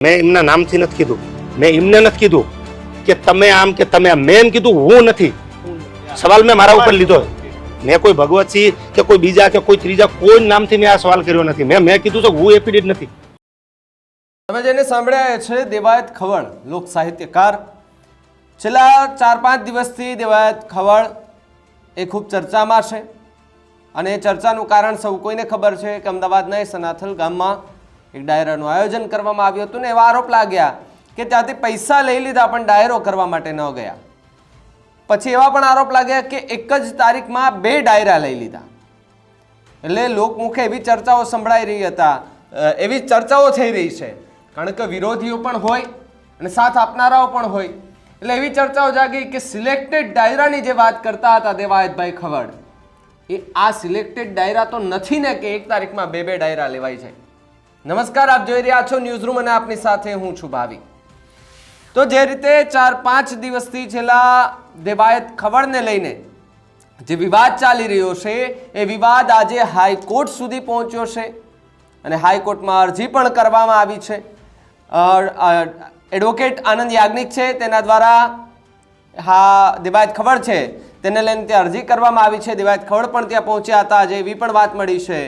મેં એમના નામથી નથી કીધું, મેં એમને નથી કીધું કે તમે આમ કે તમે આમ, મેં એમ કીધું હું નથી. સવાલ મેં મારા ઉપર લીધો. મેં કોઈ ભગવતસિંહ કે કોઈ બીજા કે કોઈ ત્રીજા કોઈ નામથી મેં આ સવાલ કર્યો નથી. મેં કીધું છે હું એફિડેવિટ નથી. તમે જેને સાંભળ્યા છે દેવાયત ખવડ, લોક સાહિત્યકાર. છેલ્લા 4-5 દિવસથી દેવાયત ખવડ એ ખૂબ ચર્ચામાં છે અને એ ચર્ચાનું કારણ સૌ કોઈને ખબર છે કે અમદાવાદના સનાથલ ગામમાં એક ડાયરાનું આયોજન કરવામાં આવ્યું હતું ને એવા આરોપ લાગ્યા કે ત્યાંથી પૈસા લઈ લીધા પણ ડાયરો કરવા માટે ન ગયા. પછી એવા પણ આરોપ લાગ્યા કે એક જ તારીખમાં 2 ડાયરા લઈ લીધા. એટલે લોકમુખે એવી ચર્ચાઓ સંભળાઈ રહી હતા, એવી ચર્ચાઓ થઈ રહી છે, કારણ કે વિરોધીઓ પણ હોય અને સાથ આપનારાઓ પણ હોય. એટલે એવી ચર્ચાઓ જાગી કે સિલેક્ટેડ ડાયરાની જે વાત કરતા હતા દેવાયતભાઈ ખવડ, એ આ સિલેક્ટેડ ડાયરા તો નથી ને કે એક તારીખમાં 2 ડાયરા લેવાય છે. નમસ્કાર, આપ જોઈ રહ્યા છો ન્યૂઝરૂમ અને આપની સાથે હું છું ભાવી. તો જે રીતે 4-5 દિવસથી છેલ્લા દેવાયત ખવડને લઈને જે વિવાદ ચાલી રહ્યો છે એ વિવાદ આજે હાઈકોર્ટ સુધી પહોંચ્યો છે અને હાઈકોર્ટમાં અરજી પણ કરવામાં આવી છે. એડવોકેટ આનંદ યાજ્ઞિક છે, તેના દ્વારા દેવાયત ખવડ છે તેને લઈને ત્યાં અરજી કરવામાં આવી છે. દેવાયત ખવડ પણ ત્યાં પહોંચ્યા હતા આજે, એવી પણ વાત મળી છે.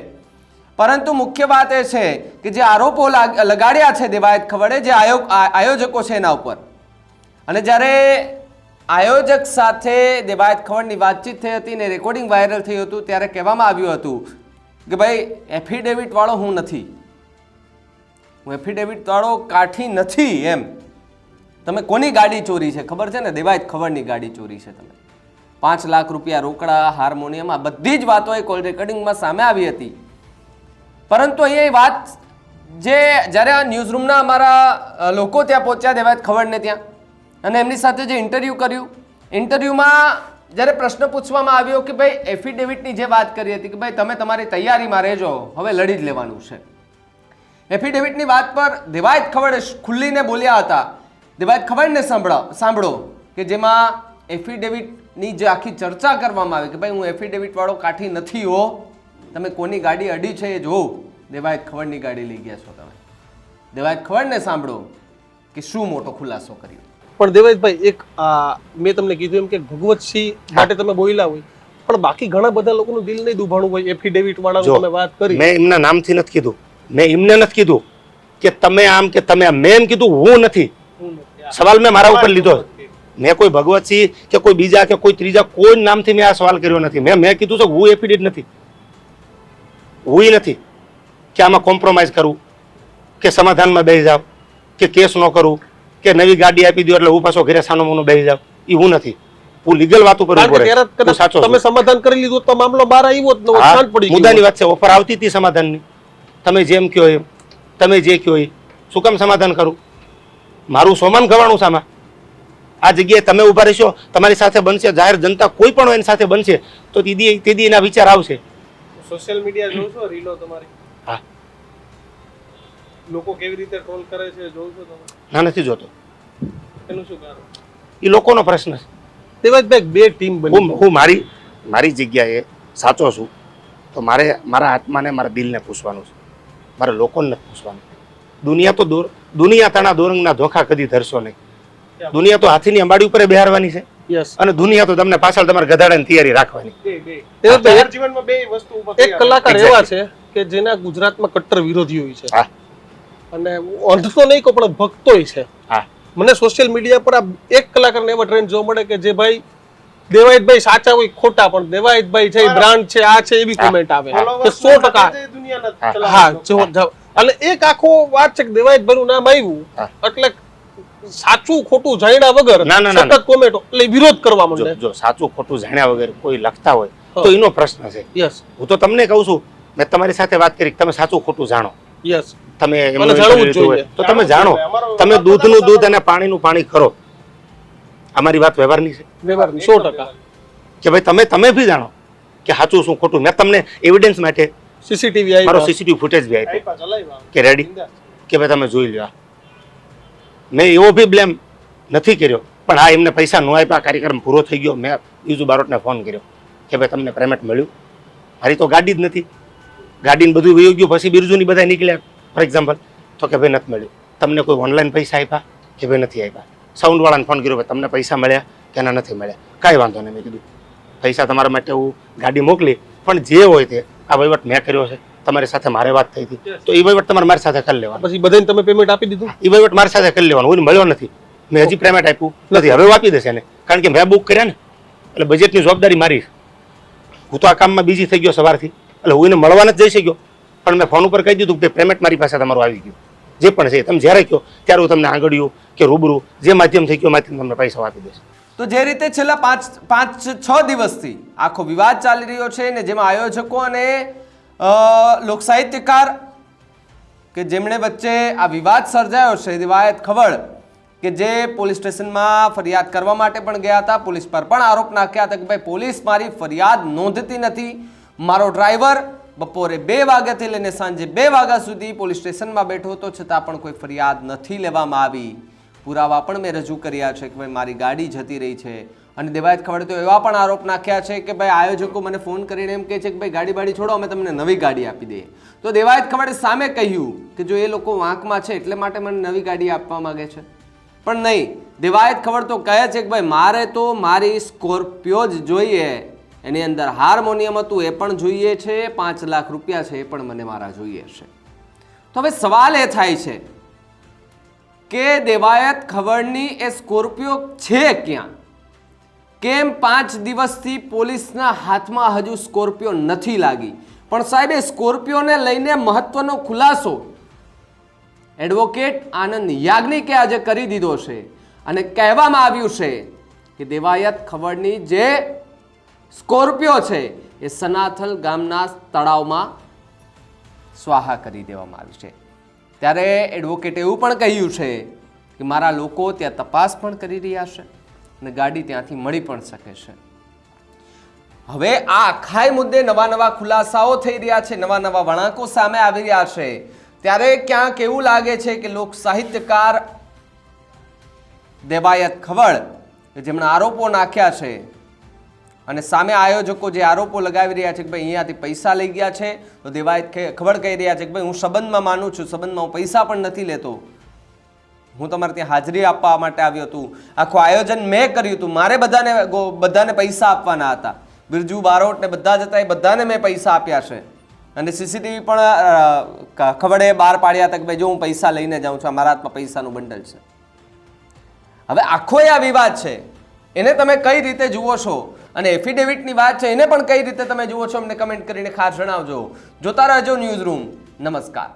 પરંતુ મુખ્ય વાત એ છે કે જે આરોપો લગાડ્યા છે દેવાયત ખવડે, જે આયોજકો છે એના ઉપર, અને જ્યારે આયોજક સાથે દેવાયત ખવડની વાતચીત થઈ હતી ને રેકોર્ડિંગ વાયરલ થયું હતું ત્યારે કહેવામાં આવ્યું હતું કે ભાઈ એફિડેવિટ વાળો હું નથી, હું એફિડેવિટ વાળો કાઠી નથી. એમ તમે કોની ગાડી ચોરી છે ખબર છે ને? દેવાયત ખવડની ગાડી ચોરી છે. તમે 5 લાખ રૂપિયા રોકડા, હાર્મોનિયમ, આ બધી જ વાતો એ કોલ રેકોર્ડિંગમાં સામે આવી હતી. પરંતુ અહીંયા એ વાત જે જ્યારે આ ન્યૂઝરૂમના અમારા લોકો ત્યાં પહોંચ્યા દેવાયત ખવડને ત્યાં અને એમની સાથે જે ઇન્ટરવ્યૂ કર્યું, ઇન્ટરવ્યૂમાં જ્યારે પ્રશ્ન પૂછવામાં આવ્યો કે ભાઈ એફિડેવિટની જે વાત કરી હતી કે ભાઈ તમે તમારી તૈયારીમાં રહેજો, હવે લડી જ લેવાનું છે. એફિડેવિટની વાત પર દેવાયત ખવડે ખુલ્લીને બોલ્યા હતા. દેવાયત ખવડને સાંભળો કે જેમાં એફિડેવિટની જે આખી ચર્ચા કરવામાં આવી કે ભાઈ હું એફિડેવિટ વાળો કાઠી નથી હો, તમે કોની ગાડી અડી છે એ જોવો, દેવાયત ખવડની ગાડી લઈ ગયા છો તમે. દેવાયત ખવડને સાંભળો કે શું મોટો ખુલાસો કર્યો. પણ દેવાયતભાઈ, એક મેં તમને કીધું એમ કે ભગવતસિંહ માટે તમે બોલ્યા હોય, પણ બાકી ઘણા બધા લોકોનું દિલ નહીં દુભાણું હોય. એફિડેવિટ વાળાનું તમે વાત કરી, મેં એમના નામથી નથી કીધું, મેં એમને નથી કીધું કે તમે આમ કે તમે આમ, મેં એમ કીધું હું નથી. સવાલ મેં મારા ઉપર લીધો. મેં કોઈ ભગવતસિંહ કે કોઈ બીજા કે કોઈ ત્રીજા કોઈ નામથી મેં આ સવાલ કર્યો નથી. મેં કીધું છે હું એફિડેવિટ નથી, હું નથી કે આમાં કોમ્પ્રોમાઇઝ કરું કે સમાધાનમાં બેસી જાવ કે કેસ ન કરું કે નવી ગાડી આપી દો એટલે હું પાછો ઘરે સાનો મોનો બેસી જાવ, એ હું નથી. હું લીગલ વાતો કરું છું. સાચો તમે સમાધાન કરી લીધું તો મામલો બહાર આવ્યો જ ન શાંત પડી ગયો. મુદ્દાની વાત છે, ઓફર આવતી હતી સમાધાનની. તમે જેમ કહો એમ, તમે જે કહો એ, શું કામ સમાધાન કરું? મારું સોમાન ગવાણું સામા. આ જગ્યાએ તમે ઉભા રહેશો, તમારી સાથે બનશે, જાહેર જનતા કોઈ પણ એની સાથે બનશે તો તેદી એના વિચાર આવશે. સોશિયલ મીડિયા જોઉં છો, રીલો તમારી? હા. લોકો કેવી રીતે ટ્રોલ કરે છે જોઉં છો તમે? ના, નથી જોતો. એનું શું કારણ? એ લોકોનો પ્રશ્ન છે. દેવાયતભાઈ, 2 ટીમ બની. હું મારી જગ્યાએ સાચો છું તો મારે મારા આત્માને મારા દિલને પૂછવાનું છે, મારે લોકોને નથી પૂછવાનું. દુનિયા તાણા દોરંગના ધોખા કદી ધરશો નહીં. દુનિયા તો હાથીની અંબાડી ઉપર બેહારવાની છે અને દુનિયા તો તમને પાછળ તમારે ગધાડાની તૈયારી રાખવાની. જીવનમાં 2 વસ્તુ એક કલાકાર એવા છે કે જેના ગુજરાતમાં કટ્ટર વિરોધીઓ છે અને અંધ તો નહીં કહો પણ ભક્તોય છે. મને સોશિયલ મીડિયા પર આ એક કલાકારને એવા ટ્રેન્ડ જોવા મળે કે જે ભાઈ દેવાયતભાઈ સાચા હોય ખોટા, પણ દેવાયતભાઈ છે બ્રાન્ડ છે, આ છે, એવી કોમેન્ટ આવે કે 100%. હા, અને એક આખો વાત છે કે દેવાયતભાઈ નું નામ આવ્યું એટલે સાચું ખોટું જાણ્યા વગર સતત કોમેન્ટો એટલે વિરોધ કરવા માંડે. જો સાચું ખોટું જાણ્યા વગર કોઈ લખતા હોય તો એનો પ્રશ્ન છે. યસ, હું તો તમને કહું છું, મેં તમારી સાથે વાત કરી, તમે સાચું ખોટું જાણો. યસ, તમે જાણવું જોઈએ તો તમે જાણો, તમે દૂધનું દૂધ અને પાણીનું પાણી કરો. અમારી વાત વ્યવહારની છે, વ્યવહારની 100%. કે ભાઈ તમે બી જાણો કે સાચું શું ખોટું. મેં તમને એવિડન્સ માટે સીસીટીવી મારો સીસીટીવી ફૂટેજ બી આપ્યો કે રેડી કે ભાઈ તમે જોઈ લો. મેં એવો બી બ્લેમ નથી કર્યો, પણ હા એમને પૈસા ન આપ્યા, કાર્યક્રમ પૂરો થઈ ગયો. મેં બીજુ બારોટને ફોન કર્યો કે ભાઈ તમને પેમેન્ટ મળ્યું? મારી તો ગાડી જ નથી, ગાડીને બધું વયું ગયું. પછી બિરજુની બધા નીકળ્યા ફોર એક્ઝામ્પલ, તો કે ભાઈ નથી મળ્યું. તમને કોઈ ઓનલાઈન પૈસા આપ્યા કે ભાઈ નથી આપ્યા? સાઉન્ડવાળાને ફોન કર્યો, ભાઈ તમને પૈસા મળ્યા કે ના નથી મળ્યા? કાંઈ વાંધો નહીં. મેં કીધું પૈસા તમારા માટે હું ગાડી મોકલી, પણ જે હોય તે આ વહીવટ મેં કર્યો છે, તમારી સાથે મારે વાત થઈ હતી, તો એ વહીવટ તમારે મારી સાથે કરી લેવાનો. પછી બધાને તમે પેમેન્ટ આપી દીધું? એ વહીવટ મારી સાથે કરી લેવાનો. હું મળ્યો નથી, મેં હજી પેમેન્ટ આપ્યું નથી, હવે હું આપી દેશે એને, કારણ કે મેં બુક કર્યા ને, એટલે બજેટની જવાબદારી મારી. હું તો આ કામમાં બીજી થઈ ગયો સવારથી, એટલે હું એને મળવા નથી જઈ શક્યો, પણ મેં ફોન ઉપર કહી દીધું કે પેમેન્ટ મારી પાસે તમારું આવી ગયું. જે પણ છે તમે જ્યારે કહો ત્યારે હું તમને આંગળીઓ કે રૂબરૂ જે માધ્યમ થઈ ગયો માધ્યમ તમને પૈસા આપી દઈશ. તો જે રીતે છેલ્લા 5-6 દિવસથી આખો વિવાદ ચાલી રહ્યો છે ને જેમાં આયોજકો અને લોકસાહિત્યકાર કે જેમણે વચ્ચે આ વિવાદ સર્જાયો છે, દિવાયત ખવડ કે જે પોલીસ સ્ટેશનમાં ફરિયાદ કરવા માટે પણ ગયા હતા, પોલીસ પર પણ આરોપ નાખ્યા હતા કે ભાઈ પોલીસ મારી ફરિયાદ નોંધતી નથી, મારો ડ્રાઈવર બપોરે 2 વાગ્યાથી લઈને સાંજે 2 વાગ્યા સુધી પોલીસ સ્ટેશનમાં બેઠો હતો, છતાં પણ કોઈ ફરિયાદ નથી લેવામાં આવી. પુરાવા પણ મેં રજૂ કર્યા છે કે ભાઈ મારી ગાડી જતી રહી છે. અને દેવાયત ખવડે તો એવા પણ આરોપ નાખ્યા છે કે ભાઈ આયોજકો મને ફોન કરીને એમ કહે છે કે ભાઈ ગાડી બાડી છોડો, અમે તમને નવી ગાડી આપી દઈએ. તો દેવાયત ખવડે સામે કહ્યું કે જો એ લોકો વાંકમાં છે એટલે માટે મને નવી ગાડી આપવા માંગે છે, પણ નહીં. દેવાયત ખવડ તો કહે છે કે ભાઈ મારે તો મારી સ્કોર્પિયો જ જોઈએ, એની અંદર હાર્મોનિયમ હતું એ પણ જોઈએ છે, 5 લાખ રૂપિયા છે એ પણ મને મારા જોઈએ છે. તો હવે સવાલ એ થાય છે કે દેવાયત ખવડની એ સ્કોર્પિયો છે ક્યાં? કેમ 5 દિવસથી પોલીસના હાથમાં હજુ સ્કોર્પિયો નથી લાગી? પણ સાહેબ એ સ્કોર્પિયોને લઈને મહત્વનો ખુલાસો એડવોકેટ આનંદ યાજ્ઞિકે આજે કરી દીધો છે અને કહેવામાં આવ્યું છે કે દેવાયત ખવડની જે સ્કોર્પિયો છે એ સનાથલ ગામના તળાવમાં સ્વાહા કરી દેવામાં આવી છે. ત્યારે એડવોકેટે એવું પણ કહ્યું છે કે મારા લોકો ત્યાં તપાસ પણ કરી રહ્યા છે અને ગાડી ત્યાંથી મળી પણ શકે છે. હવે આ આખાય મુદ્દે નવા નવા ખુલાસાઓ થઈ રહ્યા છે, નવા નવા વળાંકો સામે આવી રહ્યા છે. ત્યારે ક્યાંક એવું લાગે છે કે લોક સાહિત્યકાર દેવાયત ખવડ જેમણે આરોપો નાખ્યા છે અને સામે આયોજકો જે આરોપો લગાવી રહ્યા છે કે ભાઈ અહીંયાથી પૈસા લઈ ગયા છે, તો દેવાયત ખવડ કહી રહ્યા છે કે ભાઈ હું સંબંધમાં માનું છું, સંબંધમાં હું પૈસા પણ નથી લેતો, હું તમારે ત્યાં હાજરી આપવા માટે આવ્યો હતું, આખું આયોજન મેં કર્યું હતું, મારે બધાને પૈસા આપવાના હતા, બિરજુ બારોટ ને બધા જ હતા એ બધાને મેં પૈસા આપ્યા છે. અને સીસીટીવી પણ ખવડે બહાર પાડ્યા હતા કે ભાઈ જો હું પૈસા લઈને જાઉં છું, મારા હાથમાં પૈસાનું બંડલ છે. હવે આખો આ વિવાદ છે એને તમે કઈ રીતે જુઓ છો અને એફિડેવિટની વાત છે એને પણ કઈ રીતે તમે જુઓ છો, અમને કમેન્ટ કરીને ખાસ જણાવજો. જોતા રહેજો ન્યૂઝ રૂમ. નમસ્કાર.